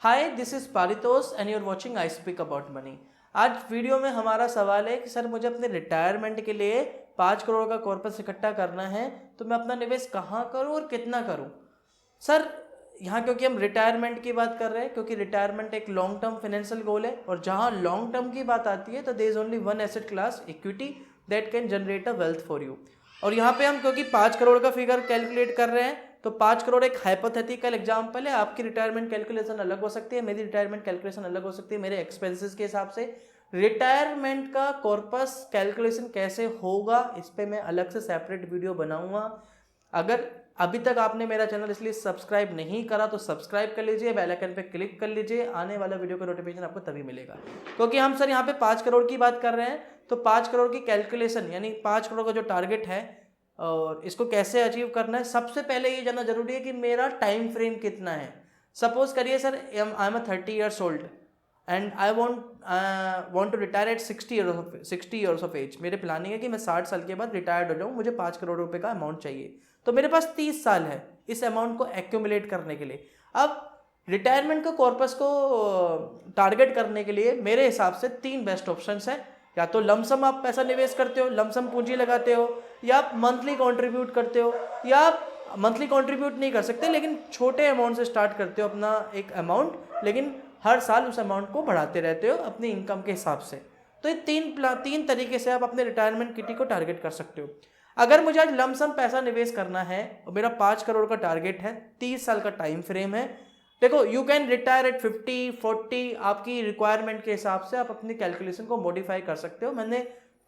Hi, this is Paritosh and you're watching I speak about money. आज video में हमारा सवाल है कि सर मुझे अपने रिटायरमेंट के लिए 5 करोड़ का कॉर्पस इकट्ठा करना है, तो मैं अपना निवेश कहाँ करूँ और कितना करूँ। सर यहाँ क्योंकि हम रिटायरमेंट की बात कर रहे हैं, क्योंकि रिटायरमेंट एक लॉन्ग टर्म फाइनेंशियल गोल है, और जहाँ लॉन्ग टर्म की बात आती है तो there is only one asset class, equity, that can generate a wealth for you. और यहाँ पे हम क्योंकि 5 करोड़ का फिगर कैलकुलेट कर रहे हैं, तो 5 करोड़ एक हाइपोथेटिकल एग्जाम्पल है। आपकी रिटायरमेंट कैलकुलेशन अलग हो सकती है, मेरी रिटायरमेंट कैलकुलेशन अलग हो सकती है मेरे एक्सपेंसेस के हिसाब से। रिटायरमेंट का कॉर्पस कैलकुलेशन कैसे होगा, इस पर मैं अलग से सेपरेट वीडियो बनाऊंगा। अगर अभी तक आपने मेरा चैनल इसलिए सब्सक्राइब नहीं करा तो सब्सक्राइब कर लीजिए, बेल आइकन पे क्लिक कर लीजिए, आने वाला वीडियो का नोटिफिकेशन आपको तभी मिलेगा। क्योंकि हम सर यहाँ पे 5 करोड़ की बात कर रहे हैं, तो 5 करोड़ की कैलकुलेशन यानी 5 करोड़ का जो टारगेट है और इसको कैसे अचीव करना है, सबसे पहले ये जानना जरूरी है कि मेरा टाइम फ्रेम कितना है। सपोज करिए sir I am 30 years old and I want to retire at 60 years of age. मेरे प्लानिंग है कि मैं 60 साल के बाद रिटायर्ड हो जाऊँ, मुझे 5 करोड़ रुपए का अमाउंट चाहिए। तो मेरे पास 30 साल है इस अमाउंट को एक्यूमुलेट करने के लिए। अब रिटायरमेंट का कॉर्पस को टारगेट करने के लिए मेरे हिसाब से 3 बेस्ट ऑप्शंस हैं। या तो लमसम आप पैसा निवेश करते हो, लमसम पूंजी लगाते हो, या आप मंथली कंट्रीब्यूट करते हो, या आप मंथली कंट्रीब्यूट नहीं कर सकते लेकिन छोटे अमाउंट से स्टार्ट करते हो अपना एक अमाउंट, लेकिन हर साल उस अमाउंट को बढ़ाते रहते हो अपनी इनकम के हिसाब से। तो ये तीन तरीके से आप अपने रिटायरमेंट किटी को टारगेट कर सकते हो। अगर मुझे आज लमसम पैसा निवेश करना है और मेरा 5 करोड़ का टारगेट है, 30 साल का टाइम फ्रेम है, देखो यू कैन रिटायर एट 50-40, आपकी रिक्वायरमेंट के हिसाब से आप अपनी कैलकुलेशन को मॉडिफाई कर सकते हो। मैंने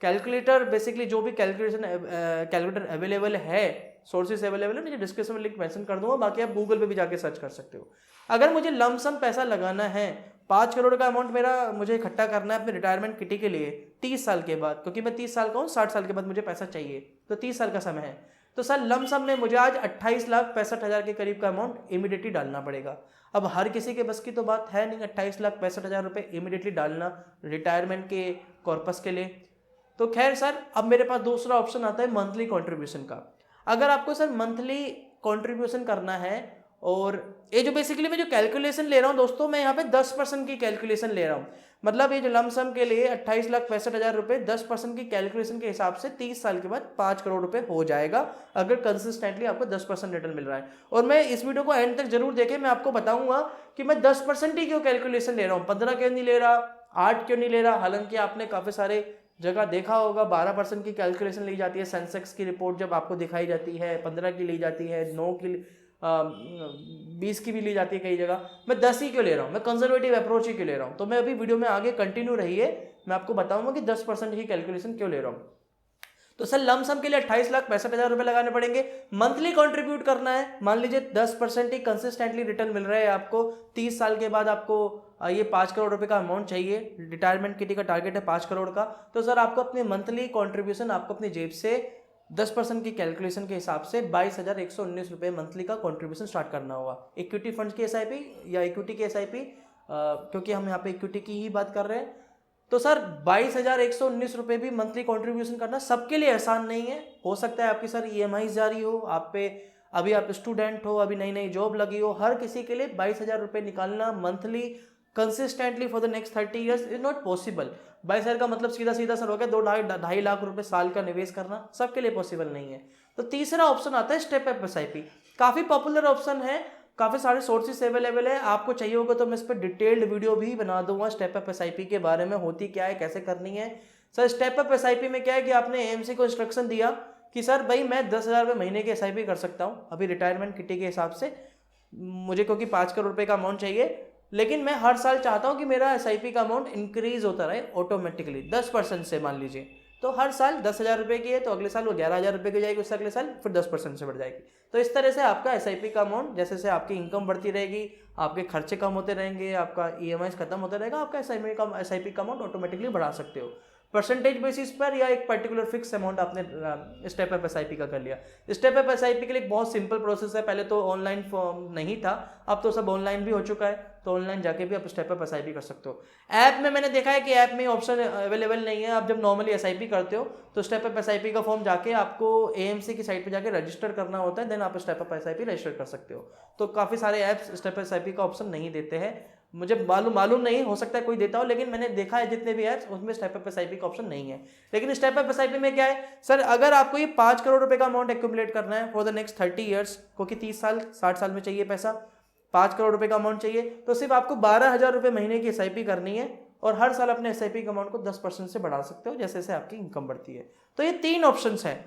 कैलकुलेटर बेसिकली जो भी कैलकुलेटर अवेलेबल है, सोर्सेज अवेलेबल है, मुझे डिस्क्रिप्शन में लिंक मेंशन कर दूंगा, बाकी आप गूगल पे भी जाके सर्च कर सकते हो। अगर मुझे लमसम पैसा लगाना है, 5 करोड़ का अमाउंट मुझे इकट्ठा करना है अपने रिटायरमेंट किटी के लिए 30 साल के बाद, क्योंकि मैं 30 साल का हूँ, 60 साल के बाद मुझे पैसा चाहिए, तो 30 साल का समय है। तो सर लमसम में मुझे आज 28,65,000 के करीब का अमाउंट इमीडिएटली डालना पड़ेगा। अब हर किसी के बस की तो बात है नहीं 28,65,000 रुपये इमीडिएटली डालना रिटायरमेंट के कॉर्पस के लिए। तो खैर सर, अब मेरे पास दूसरा ऑप्शन आता है मंथली कंट्रीब्यूशन का। अगर आपको सर मंथली कंट्रीब्यूशन करना है, और ये जो बेसिकली मैं जो कैलकुलेशन ले रहा हूँ दोस्तों, मैं यहाँ पे 10% की कैलकुलेशन ले रहा हूँ। मतलब ये जो लमसम के लिए 28,65,000 रुपये 10% की कैलकुलेशन के हिसाब से 30 साल के बाद 5 करोड़ रुपये हो जाएगा, अगर कंसिस्टेंटली आपको 10% रिटर्न मिल रहा है। और मैं इस वीडियो को एंड तक जरूर देखें, मैं आपको बताऊंगा कि मैं 10% ही क्यों कैलकुलेशन ले रहा हूँ, 15 क्यों नहीं ले रहा, 8 क्यों नहीं ले रहा। हालांकि आपने काफ़ी सारे जगह देखा होगा 12% की कैलकुलेशन ली जाती है, सेंसेक्स की रिपोर्ट जब आपको दिखाई जाती है 15 की ली जाती है, 9 की 20 की भी ली जाती है कई जगह। मैं 10 ही क्यों ले रहा हूँ, मैं कंजर्वेटिव अप्रोच ही क्यों ले रहा हूँ। तो मैं अभी वीडियो में आगे कंटिन्यू रहिए, मैं आपको बताऊंगा कि 10% ही कैलकुलेशन क्यों ले रहा हूँ। तो सर लमसम के लिए 28,65,000 रुपये लगाने पड़ेंगे। मंथली कंट्रीब्यूट करना है, मान लीजिए 10% ही कंसिस्टेंटली रिटर्न मिल रहा है आपको 30 साल के बाद, आपको ये 5 करोड़ रुपए का अमाउंट चाहिए, रिटायरमेंट किटी का टारगेट है 5 करोड़ का। तो सर आपको अपनी मंथली कॉन्ट्रीब्यूशन, आपको अपनी जेब से 10% की कैलकुलेशन के हिसाब से 22,119 रुपये मंथली का कॉन्ट्रीब्यूशन स्टार्ट करना होगा। इक्विटी फंड की SIP या इक्विटी की SIP, क्योंकि हम यहाँ पे इक्विटी की ही बात कर रहे हैं। तो सर 22,119 रुपये भी मंथली कंट्रीब्यूशन करना सबके लिए आसान नहीं है। हो सकता है आपकी सर EMI जारी हो, आप पे अभी आप स्टूडेंट हो, अभी नई नई जॉब लगी हो, हर किसी के लिए 22,000 रुपये निकालना monthly consistently for the next 30 years is not possible. 22,000 का मतलब सीधा सीधा सर हो गया 2-2.5 लाख रुपए साल का निवेश करना, सबके लिए पॉसिबल नहीं है। तो तीसरा ऑप्शन आता है स्टेप अप SIP, काफ़ी पॉपुलर ऑप्शन है, काफ़ी सारे सोर्सेस अवेलेबल है। आपको चाहिए होगा तो मैं इस पर डिटेल्ड वीडियो भी बना दूंगा स्टेप अप SIP के बारे में, होती क्या है, कैसे करनी है। सर स्टेप अप SIP में क्या है कि आपने AMC को इंस्ट्रक्शन दिया कि सर भाई मैं 10,000 रुपये महीने की SIP कर सकता हूँ अभी रिटायरमेंट किटी के हिसाब से, मुझे क्योंकि 5 करोड़ रुपये का अमाउंट चाहिए, लेकिन मैं हर साल चाहता हूँ कि मेरा SIP का अमाउंट इंक्रीज होता रहे ऑटोमेटिकली 10% से। मान लीजिए तो हर साल 10,000 रुपये की है, तो अगले साल वो 11,000 रुपये की जाएगी, उससे अगले साल फिर 10% से बढ़ जाएगी। तो इस तरह से आपका SIP का अमाउंट, जैसे जैसे आपकी इनकम बढ़ती रहेगी, आपके खर्चे कम होते रहेंगे, आपका EMI खत्म होता रहेगा, आपका SIP का अमाउंट ऑटोमेटिकली बढ़ा सकते हो परसेंटेज बेसिस पर, या एक पर्टिकुलर फिक्स अमाउंट आपने स्टेप अप SIP का कर लिया। स्टेप अप SIP के लिए बहुत सिंपल प्रोसेस है। पहले तो ऑनलाइन फॉर्म नहीं था, अब तो सब ऑनलाइन भी हो चुका है, तो ऑनलाइन जाके भी आप स्टेप अप SIP कर सकते हो। ऐप में मैंने देखा है कि ऐप में ऑप्शन अवेलेबल नहीं है। आप जब नॉर्मली SIP करते हो तो स्टेप अप SIP का फॉर्म जाके आपको AMC की साइट पे जाके रजिस्टर करना होता है, देन आप स्टेप अप SIP रजिस्टर कर सकते हो। तो काफ़ी सारे ऐप्स स्टेप अप SIP का ऑप्शन नहीं देते हैं। मुझे मालूम नहीं, हो सकता है कोई देता हो, लेकिन मैंने देखा है जितने भी है उसमें स्टेप अप एसआईपी का ऑप्शन नहीं है। लेकिन स्टेप अप एसआईपी में क्या है सर, अगर आपको ये 5 करोड़ रुपए का अमाउंट एक्यूमुलेट करना है फॉर द नेक्स्ट 30 ईयर्स, क्योंकि 30 साल 60 साल में चाहिए पैसा, 5 करोड़ रुपए का अमाउंट चाहिए, तो सिर्फ आपको 12,000 रुपये महीने की एसआईपी करनी है और हर साल अपने एसआईपी के अमाउंट को 10% से बढ़ा सकते हो जैसे जैसे आपकी इनकम बढ़ती है। तो ये 3 ऑप्शंस हैं।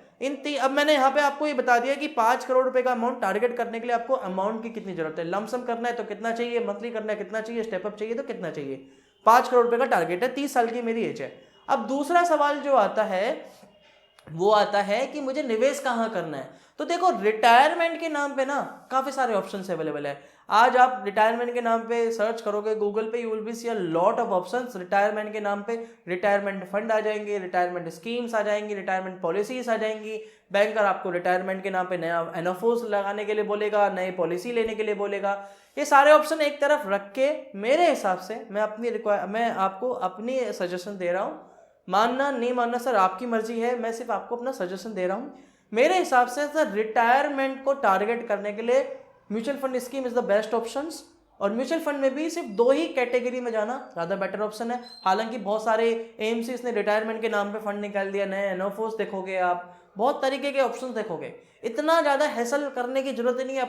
अब मैंने यहाँ पे आपको ये बता दिया कि 5 करोड़ रुपए का अमाउंट टारगेट करने के लिए आपको अमाउंट की कितनी जरूरत है। लमसम करना है तो कितना चाहिए, मंथली करना है कितना चाहिए, स्टेप अप चाहिए तो कितना चाहिए। 5 करोड़ रुपए का टारगेट है, 30 साल की मेरी एज है। अब दूसरा सवाल जो आता है वो आता है कि मुझे निवेश कहाँ करना है। तो देखो, रिटायरमेंट के नाम पे ना काफी सारे ऑप्शंस अवेलेबल है। आज आप रिटायरमेंट के नाम पे सर्च करोगे गूगल पे, you will be see a lot of options retirement के नाम पे। रिटायरमेंट फंड आ जाएंगे, रिटायरमेंट स्कीम्स आ जाएंगी, रिटायरमेंट पॉलिसीज आ जाएंगी। बैंकर आपको रिटायरमेंट के नाम पे नया एनएफओस लगाने के लिए बोलेगा, नई पॉलिसी लेने के लिए बोलेगा। ये सारे ऑप्शन एक तरफ रख के मेरे हिसाब से मैं आपको अपनी सजेशन दे रहा हूँ। मानना नहीं मानना सर आपकी मर्जी है, मैं सिर्फ आपको अपना सजेशन दे रहा हूँ। मेरे हिसाब से सर रिटायरमेंट को टारगेट करने के लिए mutual fund scheme is the best options, और म्यूचुअल फंड में भी सिर्फ 2 ही कैटेगरी में जाना ज़्यादा बेटर ऑप्शन है। हालांकि बहुत सारे एएमसीज ने रिटायरमेंट के नाम पे फंड निकाल दिया, नए एनएफओस देखोगे आप, बहुत तरीके के ऑप्शंस देखोगे। इतना ज़्यादा हैसल करने की जरूरत ही नहीं है,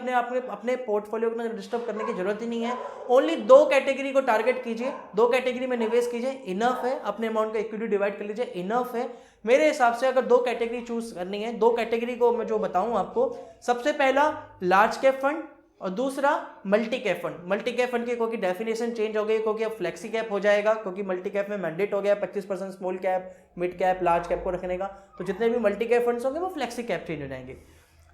अपने पोर्टफोलियो को डिस्टर्ब करने की जरूरत ही नहीं है। ओनली 2 कैटेगरी को टारगेट कीजिए, 2 कैटेगरी में निवेश कीजिए, इनफ है। अपने अमाउंट का इक्विटी डिवाइड कर लीजिए, इनफ है। मेरे हिसाब से अगर 2 कैटेगरी चूज करनी है, 2 कैटेगरी को मैं जो बताऊं आपको, सबसे पहला लार्ज कैप फंड और दूसरा multi cap fund. Multi cap fund की क्योंकि डेफिनेशन चेंज हो गई, क्योंकि अब फ्लेक्सी कैप हो जाएगा, क्योंकि मल्टी कैप में मैंडेट हो गया 25% small cap, mid cap, large cap को रखने का। तो जितने भी मल्टी कैप फंड्स होंगे वो फ्लेक्सी कैप चेंज हो जाएंगे।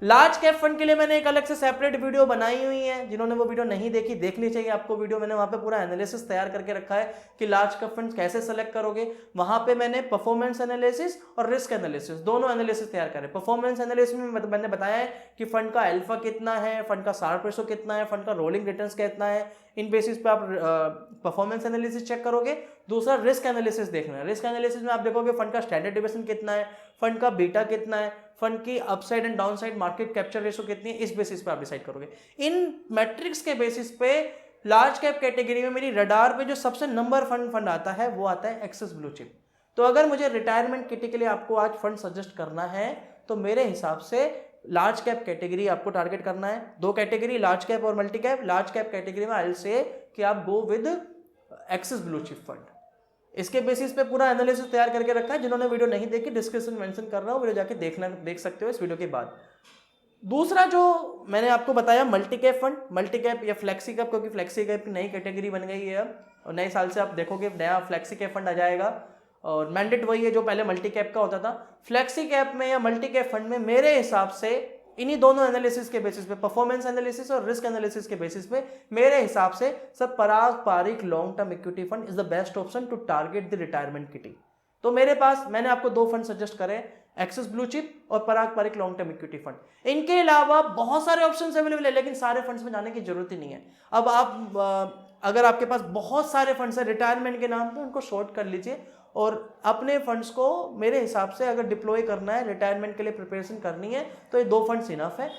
लार्ज कैप फंड के लिए मैंने एक अलग से सेपरेट वीडियो बनाई हुई है, जिन्होंने वो वीडियो नहीं देखी देखनी चाहिए आपको वीडियो। मैंने वहां पे पूरा एनालिसिस तैयार करके रखा है कि लार्ज कैप फंड कैसे सेलेक्ट करोगे। वहां पे मैंने परफॉर्मेंस एनालिसिस और रिस्क एनालिसिस दोनों एनालिसिस तैयार करे। परफॉर्मेंस एनालिसिस में मैंने बताया है कि फंड का अल्फा कितना है, फंड का शार्प रेशो कितना है, फंड का रोलिंग रिटर्न्स कितना है। इन बेसिस पे आप परफॉर्मेंस एनालिसिस चेक करोगे। दूसरा रिस्क एनालिसिस देखना है। रिस्क एनालिसिस में आप देखोगे फंड का स्टैंडर्ड डिविएशन कितना है, फंड का बीटा कितना है, फंड की upside and downside market capture ratio कितनी है। इस बेसिस पे आप डिसाइड करोगे। इन मैट्रिक्स के बेसिस पे लार्ज कैप कैटेगरी में मेरी रडार पे जो सबसे नंबर फंड आता है वो आता है एक्सिस ब्लू चिप। तो अगर मुझे रिटायरमेंट किटी के लिए आपको आज फंड सजेस्ट करना है तो मेरे हिसाब से लार्ज कैप कैटेगरी आपको टारगेट करना है। 2 कैटेगरी, लार्ज कैप और multi cap. Large cap category में आई विल से कि आप go with axis blue chip fund. इसके बेसिस पे पूरा एनालिसिस तैयार करके रखा है। जिन्होंने वीडियो नहीं देखी डिस्क्रिप्शन मेंशन कर रहा हूँ, वीडियो जाके देख सकते हो इस वीडियो के बाद। दूसरा जो मैंने आपको बताया multi cap fund, multi cap या फ्लेक्सी कैप, क्योंकि फ्लेक्सी कैप की नई कैटेगरी बन गई है अब, और नए साल से आप देखोगे नया फ्लेक्सी कैप फंड आ जाएगा। और मैंडेट वही है जो पहले मल्टी कैप का होता था। फ्लेक्सी कैप में या मल्टी कैप फंड में मेरे हिसाब से इन्हीं दोनों एनालिसिस के बेसिस पे, परफॉर्मेंस एनालिसिस और रिस्क एनालिसिस के बेसिस पे मेरे हिसाब से sir Parag Parikh long term equity fund is the best option to target the retirement kitty. तो मेरे पास मैंने आपको 2 फंड सजेस्ट करे, एक्सिस ब्लू चिप और Parag Parikh long term equity fund. इनके अलावा बहुत सारे ऑप्शंस अवेलेबल है, लेकिन सारे फंड्स में जाने की जरूरत ही नहीं है। अब आप अगर आपके पास बहुत सारे फंड्स है रिटायरमेंट के नाम पे, उनको शॉर्ट कर लीजिए और अपने फंड्स को मेरे हिसाब से अगर डिप्लॉय करना है, रिटायरमेंट के लिए प्रिपरेशन करनी है, तो ये 2 फंड्स इनफ है।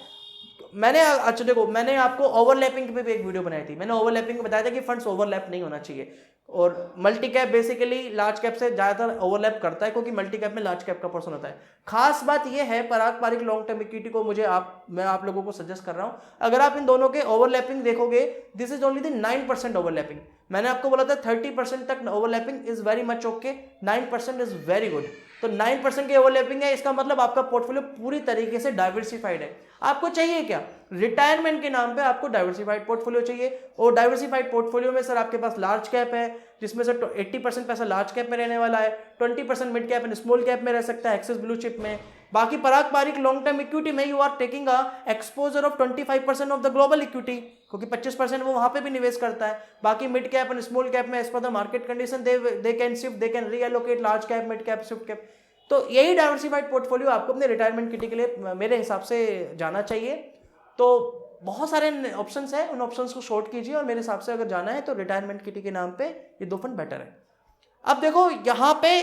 मैंने अच्छा देखो, मैंने आपको ओवरलैपिंग पे भी एक वीडियो बनाई थी। मैंने ओवरलैपिंग में बताया था कि फंड्स ओवरलैप नहीं होना चाहिए, और multi cap basically large cap से ज़्यादातर ओवरलैप करता है, क्योंकि मल्टी कैप में लार्ज कैप का पर्सन होता है। खास बात यह है पराग पारिक लॉन्ग टर्म इक्विटी को मैं आप लोगों को सजेस्ट कर रहा हूं। अगर आप इन दोनों के ओवरलैपिंग देखोगे, this is only the 9% overlapping. मैंने आपको बोला था 30% तक overlapping is very much okay, 9% is very good. तो 9% की ओवरलैपिंग है, इसका मतलब आपका पोर्टफोलियो पूरी तरीके से डाइवर्सिफाइड है। आपको चाहिए क्या? रिटायरमेंट के नाम पे आपको डाइवर्सिफाइड पोर्टफोलियो चाहिए, और डाइवर्सिफाइड पोर्टफोलियो में सर आपके पास लार्ज कैप है जिसमें से 80% पैसा लार्ज कैप में रहने वाला है, 20% mid cap and small cap में रह सकता है एक्सिस ब्लू चिप में। बाकी Parag Parikh long term equity में you are taking a exposure of 25% of the global equity, क्योंकि 25% वो वहां पे भी निवेश करता है। बाकी mid cap and small cap में as per the market condition they can shift, they can reallocate large cap, mid cap, swift cap. तो यही डाइवर्सिफाइड पोर्टफोलियो आपको अपने रिटायरमेंट किटी के लिए मेरे हिसाब से जाना चाहिए। तो बहुत सारे ऑप्शंस हैं, उन ऑप्शंस को शॉर्ट कीजिए, और मेरे हिसाब से अगर जाना है तो रिटायरमेंट किटी के नाम पे ये 2 फंड बेटर है। अब देखो यहाँ पे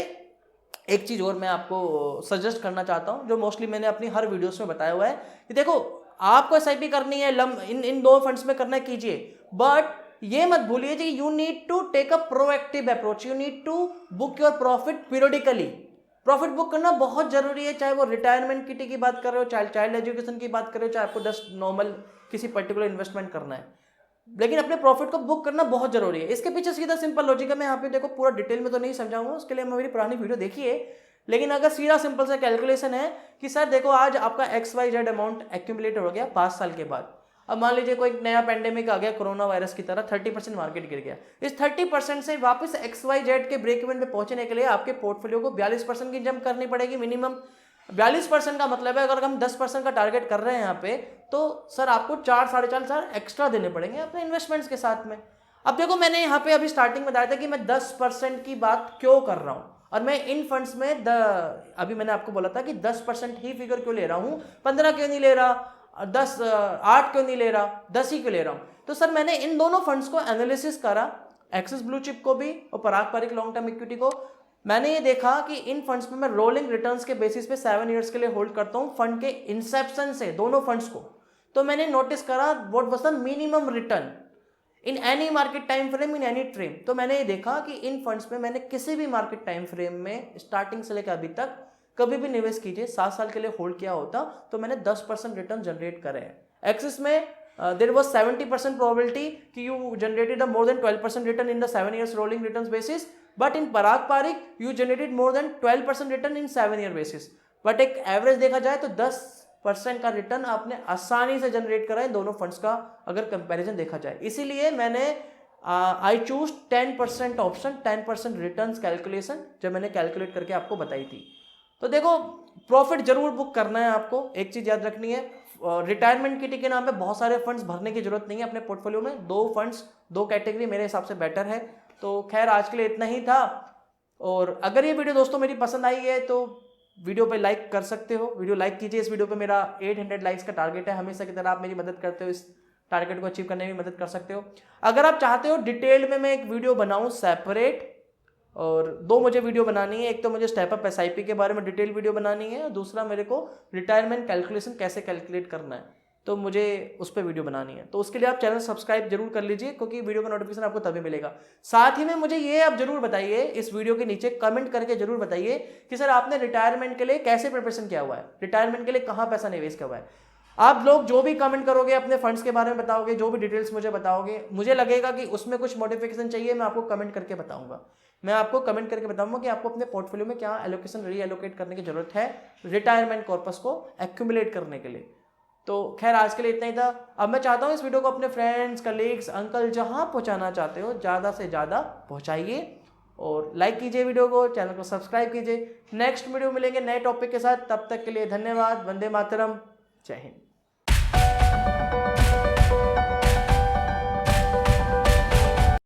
एक चीज और मैं आपको सजेस्ट करना चाहता हूँ, जो मोस्टली मैंने अपनी हर वीडियोस में बताया हुआ है कि देखो आपको एसआईपी करनी है, इन 2 फंड्स में करना कीजिए, बट ये मत भूलिए जी, you need to take a proactive approach, you need to book your profit periodically. Profit book करना बहुत जरूरी है, चाहे वो रिटायरमेंट किटी की बात कर रहे हो, चाइल्ड एजुकेशन की बात कर रहे हो, चाहे आपको जस्ट नॉर्मल किसी पर्टिकुलर इन्वेस्टमेंट करना है, लेकिन अपने प्रॉफिट को बुक करना बहुत जरूरी है। इसके पीछे सीधा सिंपल लॉजिक है, मैं यहाँ पे देखो पूरा डिटेल में तो नहीं समझाऊंगा, उसके लिए मेरी पुरानी वीडियो देखिए। लेकिन अगर सीधा सिंपल सा कैलकुलेशन है कि सर देखो आज आपका XYZ अमाउंट एक्यूमुलेट हो गया 5 साल के बाद, अब मान लीजिए कोई नया पेंडेमिक आ गया कोरोना वायरस की तरह, 30% मार्केट गिर गया, इस 30% से वापस XYZ के ब्रेक इवन पे पहुंचने के लिए आपके पोर्टफोलियो को 42% की जंप करनी पड़ेगी मिनिमम। 42% का मतलब है अगर हम 10% का टारगेट कर रहे हैं यहाँ पे, तो सर आपको 4-4.5 एक्स्ट्रा देने पड़ेंगे अपने इन्वेस्टमेंट्स के साथ में। अब देखो मैंने यहाँ पे अभी स्टार्टिंग में बताया था कि मैं 10% की बात क्यों कर रहा हूँ, और मैं इन फंड्स में अभी मैंने आपको बोला था कि 10% ही फिगर क्यों ले रहा हूँ, 15 क्यों नहीं ले रहा, 8 क्यों नहीं ले रहा, 10 ही क्यों ले रहा हूँ। तो सर मैंने इन दोनों फंड्स को एनालिसिस करा, एक्सिस ब्लू चिप को भी और Parag Parikh long term equity को। मैंने ये देखा कि इन फंड्स में मैं रोलिंग रिटर्न्स के बेसिस पे 7 ईयर्स के लिए होल्ड करता हूँ फंड के इंसेप्शन से, दोनों फंड्स को। तो मैंने नोटिस करा what was the minimum return in any market time frame in any term. तो मैंने ये देखा कि इन फंड्स में मैंने किसी भी मार्केट टाइम फ्रेम में स्टार्टिंग से लेकर अभी तक कभी भी निवेश कीजिए 7 साल के लिए होल्ड किया होता तो मैंने 10% रिटर्न जनरेट करे हैं। एक्सिस में देयर वाज 70% प्रोबेबिलिटी कि you generated more than 12% return in the 7 years rolling return basis, but in Parag Parikh you generated more than 12% return in 7 year basis. But एक एवरेज देखा जाए तो 10% का रिटर्न आपने आसानी से जनरेट करा है दोनों फंड्स का अगर कंपैरिजन देखा जाए। इसीलिए मैंने I choose 10% option, 10% return calculation जब मैंने कैलकुलेट करके आपको बताई थी। तो देखो प्रॉफिट जरूर बुक करना है आपको, एक चीज याद रखनी है, रिटायरमेंट किटी के नाम पे बहुत सारे फंड्स भरने की जरूरत नहीं है अपने पोर्टफोलियो में, 2 फंड्स 2 कैटेगरी मेरे हिसाब से बेटर है। तो खैर आज के लिए इतना ही था, और अगर ये वीडियो दोस्तों मेरी पसंद आई है तो वीडियो पे लाइक कर सकते हो, वीडियो लाइक कीजिए। इस वीडियो पे मेरा 800 लाइक्स का टारगेट है, हमेशा की तरह आप मेरी मदद करते हो, इस टारगेट को अचीव करने में मदद कर सकते हो। अगर आप चाहते हो डिटेल में मैं एक वीडियो बनाऊं सेपरेट, और 2 मुझे वीडियो बनानी है, एक तो मुझे स्टेप अप SIP के बारे में डिटेल वीडियो बनानी है, और दूसरा मेरे को रिटायरमेंट कैलकुलेशन कैसे कैलकुलेट करना है, तो मुझे उस पर वीडियो बनानी है। तो उसके लिए आप चैनल सब्सक्राइब जरूर कर लीजिए, क्योंकि वीडियो का नोटिफिकेशन आपको तभी मिलेगा। साथ ही में मुझे ये आप जरूर बताइए, इस वीडियो के नीचे कमेंट करके जरूर बताइए कि सर आपने रिटायरमेंट के लिए कैसे प्रिपरेशन किया हुआ है, रिटायरमेंट के लिए कहाँ पैसा निवेश किया हुआ है। आप लोग जो भी कमेंट करोगे, अपने फंड्स के बारे में बताओगे, जो भी डिटेल्स मुझे बताओगे, मुझे लगेगा कि उसमें कुछ मॉडिफिकेशन चाहिए, मैं आपको कमेंट करके बताऊंगा। मैं आपको कमेंट करके बताऊंगा कि आपको अपने पोर्टफोलियो में क्या एलोकेशन रीएलोकेट करने की जरूरत है रिटायरमेंट कॉर्पस को एक्यूमुलेट करने के लिए। तो खैर आज के लिए इतना ही था। अब मैं चाहता हूँ इस वीडियो को अपने फ्रेंड्स, कलीग्स, अंकल जहाँ पहुँचाना चाहते हो ज़्यादा से ज़्यादा पहुँचाइए, और लाइक कीजिए वीडियो को, चैनल को सब्सक्राइब कीजिए। नेक्स्ट वीडियो मिलेंगे नए टॉपिक के साथ, तब तक के लिए धन्यवाद। वंदे मातरम, जय हिंद।